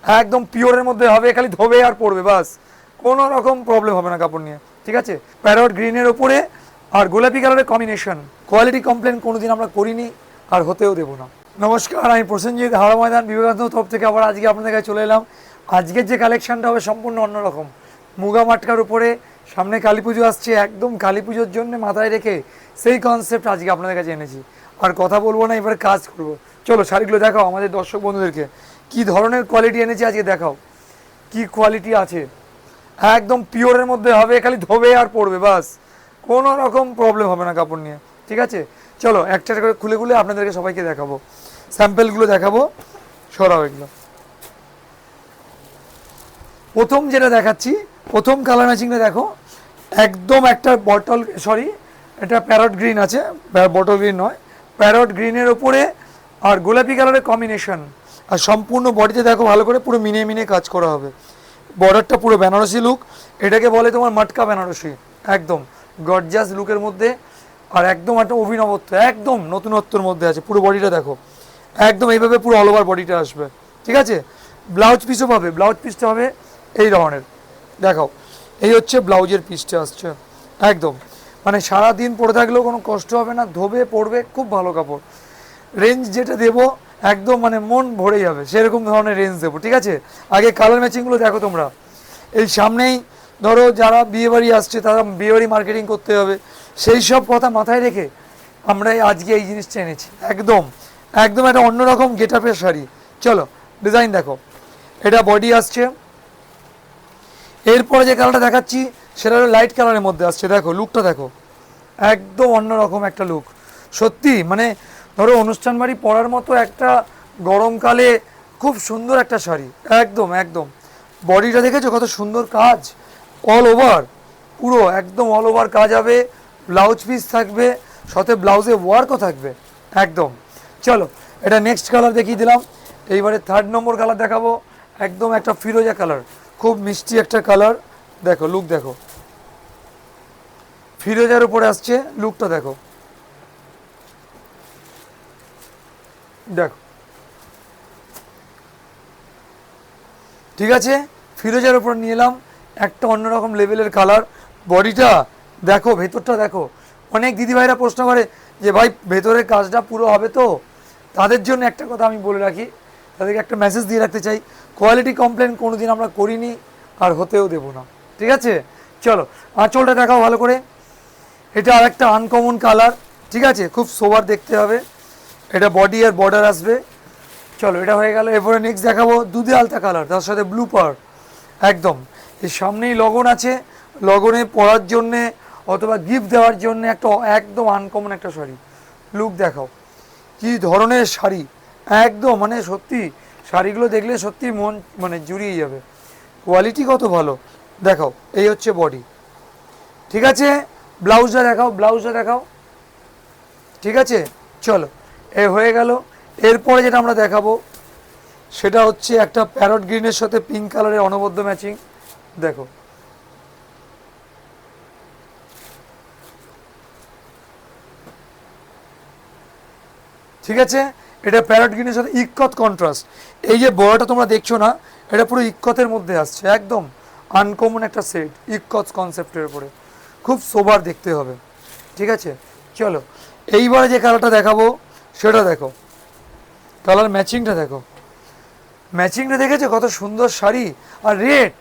একদম পিওরের মধ্যে হবে, খালি ধোবে আর পড়বে, বাস কোনো রকম প্রবলেম হবে না কাপড় নিয়ে। ঠিক আছে, প্যারট গ্রিনের ওপরে আর গোলাপি কালারের কম্বিনেশন, কোয়ালিটি কমপ্লেন কোনোদিন আমরা করিনি আর হতেও দেবো না। নমস্কার, আমি প্রসেনজিৎ, হাওড়া ময়দান বিবেকানন্দ তরফ থেকে আবার আজকে আপনাদের কাছে চলে এলাম। আজকের যে কালেকশনটা হবে সম্পূর্ণ অন্যরকম, মুগা মাটকার উপরে। সামনে কালী পুজো আসছে, একদম কালী পুজোর জন্য মাথায় রেখে সেই কনসেপ্ট আজকে আপনাদের কাছে এনেছি। আর কথা বলবো না, এবারে কাজ করবো। চলো শাড়িগুলো দেখাও আমাদের দর্শক বন্ধুদেরকে, কি ধরনের কোয়ালিটি এনেছি আজকে দেখাও, কি কোয়ালিটি আছে। একদম পিওরের মধ্যে হবে, খালি ধোবে আর পড়বে, বাস কোনো রকম প্রবলেম হবে না কাপড় নিয়ে। ঠিক আছে, চলো একটা করে খুলে খুলে আপনাদেরকে সবাইকে দেখাবো, স্যাম্পেলগুলো দেখাবো। সরাও এগুলো। প্রথম যেটা দেখাচ্ছি, প্রথম কালার ম্যাচিংটা দেখো, একদম একটা বটল, সরি এটা প্যারট গ্রিন আছে, বটল গ্রিন নয়, প্যারট গ্রিনের ওপরে আর গোলাপি কালারের কম্বিনেশন। আর সম্পূর্ণ বডিতে দেখো ভালো করে পুরো মিনে মিনে কাজ করা হবে। বর্ডারটা পুরো বেনারসি লুক, এটাকে বলে তোমার মাটকা বেনারসি, একদম গর্জাস লুকের মধ্যে। আর একদম একটা অভিনবত্ব, একদম নতুনত্বর মধ্যে আছে। পুরো বডিটা দেখো, একদম এইভাবে পুরো অল ওভার বডিটা আসবে। ঠিক আছে, ব্লাউজ পিসও পাবে, ব্লাউজ পিসটা হবে এই ধরনের, দেখাও, এই হচ্ছে ব্লাউজের পিসটা আসছে। একদম মানে সারাদিন পরে থাকলেও কোনো কষ্ট হবে না, ধোবে পড়বে, খুব ভালো কাপড়। রেঞ্জ যেটা দেবো একদম মানে মন ভরে যাবে সেরকম ধরনের রেঞ্জ দেবো। ঠিক আছে, আগে কালার ম্যাচিংগুলো দেখো তোমরা। এই সামনেই ধরো যারা বিয়েবাড়ি আসছে, তারা বিয়েবাড়ি মার্কেটিং করতে হবে, সেই সব কথা মাথায় রেখে আমরা আজকে এই জিনিসটা এনেছি। একদম একদম একটা অন্যরকম গেট আপের শাড়ি। চলো ডিজাইন দেখো, এটা বডি আসছে। এরপরে যে কালারটা দেখাচ্ছি সেটা হলো লাইট কালারের মধ্যে আসছে। দেখো লুকটা দেখো, একদম অন্যরকম একটা লুক। সত্যি মানে ধরো অনুষ্ঠান বাড়ি পরার মতো একটা গরমকালে খুব সুন্দর একটা শাড়ি। একদম একদম বডিটা দেখেছো কত সুন্দর কাজ, অল ওভার, পুরো একদম অল ওভার কাজ হবে। ব্লাউজ পিস থাকবে, সাথে ব্লাউজে ওয়ার্কও থাকবে। একদম চলো এটা নেক্সট কালার দেখিয়ে দিলাম। এইবারে থার্ড নম্বর কালার দেখাবো, একদম একটা ফিরোজা কালার, খুব মিষ্টি একটা কালার। দেখো লুক দেখো, ফিরোজার উপরে আসছে, লুকটা দেখো, দেখো ঠিক আছে, ফিরোজার উপর নিয়ে এলাম একটা অন্যরকম লেভেলের কালার। বডিটা দেখো, ভেতরটা দেখো। অনেক দিদিভাইরা প্রশ্ন করে যে ভাই ভেতরের কাজটা পুরো হবে তো, তাদের জন্য একটা কথা আমি বলে রাখি, তাদেরকে একটা মেসেজ দিয়ে রাখতে চাই, কোয়ালিটি কমপ্লেন কোনোদিন আমরা করিনি আর হতেও দেবো না। ঠিক আছে, চলো আঁচলটা দেখাও ভালো করে। এটা আর একটা আনকমন কালার। ঠিক আছে, খুব সোবার দেখতে হবে। এটা বডি আর বর্ডার আসবে। চলো এটা হয়ে গেল। এরপরে নেক্সট দেখাবো দুধে আলতা কালার, তার সাথে ব্লু পার। একদম এর সামনেই লগন আছে, লগনে পরার জন্যে অথবা গিফট দেওয়ার জন্য একটা একদম আনকমন একটা শাড়ি। লুক দেখাও, কি ধরনের শাড়ি, একদম মানে সত্যি শাড়িগুলো দেখলে সত্যি মন মানে জুড়িয়ে যাবে, কোয়ালিটি কত ভালো। দেখাও, এই হচ্ছে বডি। ঠিক আছে, ব্লাউজটা দেখাও, ব্লাউজটা দেখাও। ঠিক আছে, চলো এ হয়ে গেল। এরপরে যেটা আমরা দেখাবো সেটা হচ্ছে একটা প্যারট গ্রিনের সাথে পিঙ্ক কালারের অনবদ্য ম্যাচিং। দেখো ঠিক আছে, এটা প্যারট গ্রিনের সাথে ইক্কত কন্ট্রাস্ট। এই যে বড়টা তোমরা দেখছো না, এটা পুরো ইক্কতের মধ্যে আসছে, একদম আনকমন একটা সেট, ইক্কত কনসেপ্টের উপরে, খুব সোবার দেখতে হবে। ঠিক আছে, চলো এইবারে যে কালারটা দেখাবো সেটা দেখো, কালার ম্যাচিংটা দেখো, ম্যাচিংটা দেখেছো কত সুন্দর শাড়ি। আর রেট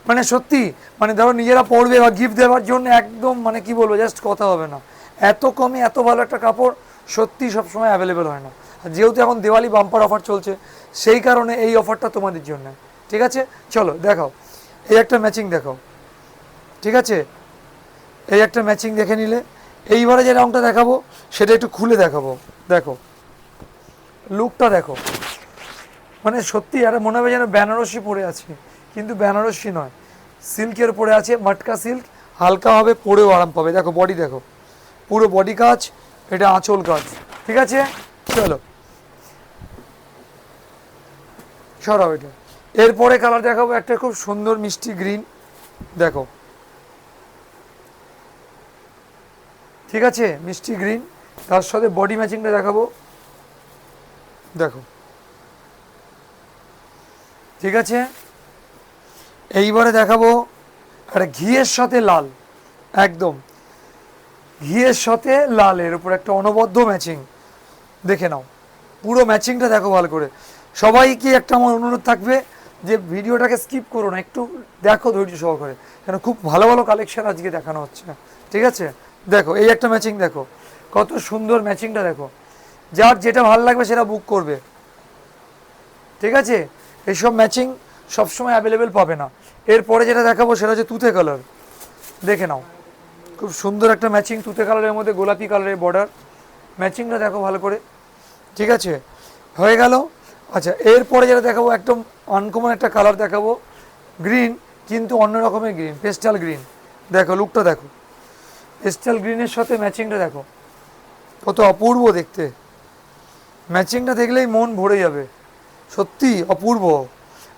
মানে সত্যি মানে ধরো নিজেরা পরবে বা গিফট দেওয়ার জন্য একদম মানে কি বলবো, জাস্ট কথা হবে না। এত কমে এত ভালো একটা কাপড় সত্যি সবসময় অ্যাভেলেবেল হয় না। আর যেহেতু এখন দিওয়ালি বাম্পার অফার চলছে, সেই কারণে এই অফারটা তোমাদের জন্য। ঠিক আছে, চলো দেখাও, এই একটা ম্যাচিং দেখাও। ঠিক আছে, এই একটা ম্যাচিং দেখে নিলে। এইবারে যে রঙটা দেখাবো সেটা একটু খুলে দেখাবো। দেখো লুকটা দেখো, মানে সত্যি আর মনে হবে যেন বেনারসি পরে আছি, কিন্তু বেনারসি নয়, সিল্কের পরে আছে, মাটকা সিল্ক, হালকা হবে, পরেও আরাম পাবে। দেখো বডি দেখো, পুরো বডি কাজ, এটা আঁচল কাজ। ঠিক আছে, চলো সরাও এটা। এরপরে কালার দেখাবো একটা খুব সুন্দর মিষ্টি গ্রিন। দেখো ঠিক আছে, মিষ্টি গ্রিন, তার সাথে বডি ম্যাচিংটা দেখাবো। দেখো ঠিক আছে, এইবারে দেখাবো একটা ঘিয়ের সাথে লাল, একদম ঘিয়ের সাথে লালের উপর একটা অনবদ্য ম্যাচিং। দেখে নাও পুরো ম্যাচিংটা দেখো ভালো করে। সবাইকে একটা আমার অনুরোধ থাকবে যে ভিডিওটাকে স্কিপ করো না, একটু দেখো ধৈর্য সহকারে, কেন খুব ভালো ভালো কালেকশন আজকে দেখানো হচ্ছে। ঠিক আছে, দেখো এই একটা ম্যাচিং, দেখো কত সুন্দর ম্যাচিংটা দেখো। যার যেটা ভালো লাগবে সেটা বুক করবে। ঠিক আছে, এইসব ম্যাচিং সবসময় অ্যাভেলেবেল পাবে না। এরপরে যেটা দেখাবো সেটা হচ্ছে তুতে কালার। দেখে নাও খুব সুন্দর একটা ম্যাচিং, তুতে কালারের মধ্যে গোলাপি কালারের বর্ডার। ম্যাচিংটা দেখো ভালো করে। ঠিক আছে, হয়ে গেল। আচ্ছা, এরপরে যেটা দেখাবো একদম আনকমন একটা কালার দেখাবো, গ্রিন, কিন্তু অন্য রকমের গ্রিন, পেস্টাল গ্রিন। দেখো লুকটা দেখো, পেস্টাল গ্রিনের সাথে ম্যাচিংটা দেখো কত অপূর্ব দেখতে। ম্যাচিংটা দেখলেই মন ভরে যাবে, সত্যি অপূর্ব।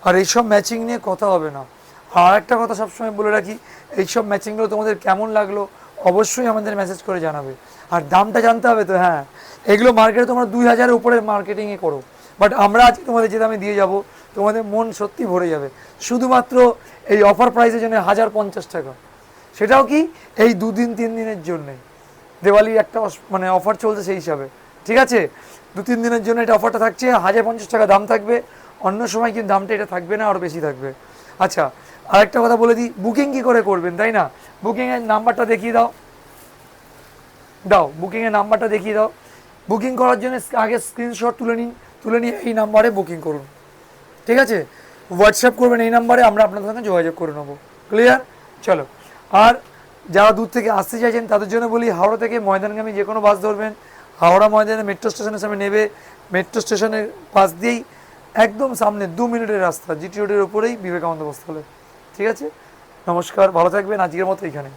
আর এইসব ম্যাচিং নিয়ে কথা হবে না। আর একটা কথা সবসময় বলে রাখি, এইসব ম্যাচিংগুলো তোমাদের কেমন লাগলো অবশ্যই আমাদের মেসেজ করে জানাবে। আর দামটা জানতে হবে তো, হ্যাঁ এগুলো মার্কেটে তোমরা 2000-এর উপরে মার্কেটিংয়ে করো, বাট আমরা আজকে তোমাদের যে দামে দিয়ে যাব তোমাদের মন সত্যি ভরে যাবে। শুধুমাত্র এই অফার প্রাইসের জন্য 1050 টাকা, সেটাও কি এই 2-3 দিনের জন্যে। দেওয়ালির একটা মানে অফার চলছে সেই হিসাবে। ঠিক আছে, 2-3 দিনের জন্য এটা অফারটা থাকছে, 1050 টাকা দাম থাকবে। অন্য সময় কিন্তু দামটা এটা থাকবে না, আরও বেশি থাকবে। আচ্ছা, আরেকটা কথা বলে দিই, বুকিং কী করে করবেন তাই না? বুকিংয়ের নাম্বারটা দেখিয়ে দাও, বুকিংয়ের নাম্বারটা দেখিয়ে দাও। বুকিং করার জন্য আগে স্ক্রিনশট তুলে নিন, তুলে নিয়ে এই নাম্বারে বুকিং করুন। ঠিক আছে, হোয়াটসঅ্যাপ করবেন এই নাম্বারে, আমরা আপনাদের সঙ্গে যোগাযোগ করে নেবো। ক্লিয়ার? চলো। আর যারা দূর থেকে আসতে চাইছেন তাদের জন্য বলি, হাওড়া থেকে ময়দানগামী যে কোনো বাস ধরবেন, হাওড়া ময়দানে মেট্রো স্টেশনের সামনে নেবে, মেট্রো স্টেশনের পাশ দিয়েই একদম সামনে 2 মিনিটের রাস্তা, জিটি রোডের ওপরেই বিবেকানন্দ বস্ত্রালয়। ঠিক আছে, নমস্কার, ভালো থাকবেন, আজকের মতো এইখানে।